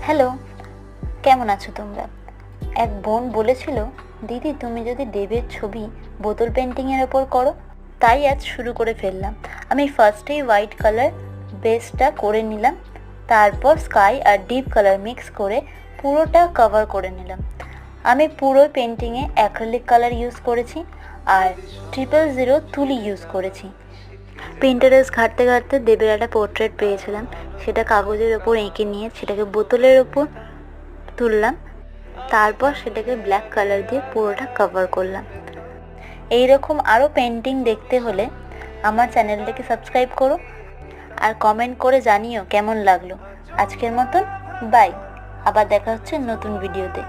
Hello, কেমন আছো তোমরা? এক বোন বলেছিল, দিদি তুমি যদি দেবের ছবি বোতল পেন্টিংয়ের ওপর করো। তাই আজ শুরু করে ফেললাম। আমি ফার্স্টেই হোয়াইট কালার বেসটা করে নিলাম, তারপর স্কাই আর ডিপ কালার মিক্স করে পুরোটা কভার করে নিলাম। আমি পুরো পেন্টিংয়ে অ্যাক্রিলিক কালার ইউজ করেছি আর 000 তুলি ইউজ করেছি। পিন্টারেস্ট ঘাঁটতে ঘাঁটতে দেবের একটা পোর্ট্রেট পেয়েছিলাম, সেটা কাগজের ওপর এঁকে নিয়ে সেটাকে বোতলের ওপর তুললাম, তারপর সেটাকে ব্ল্যাক কালার দিয়ে পুরোটা কভার করলাম। এই রকম আরও পেন্টিং দেখতে হলে আমার চ্যানেলটাকে সাবস্ক্রাইব করো আর কমেন্ট করে জানিও কেমন লাগলো। আজকের মতন বাই, আবার দেখা হচ্ছে নতুন ভিডিওতে।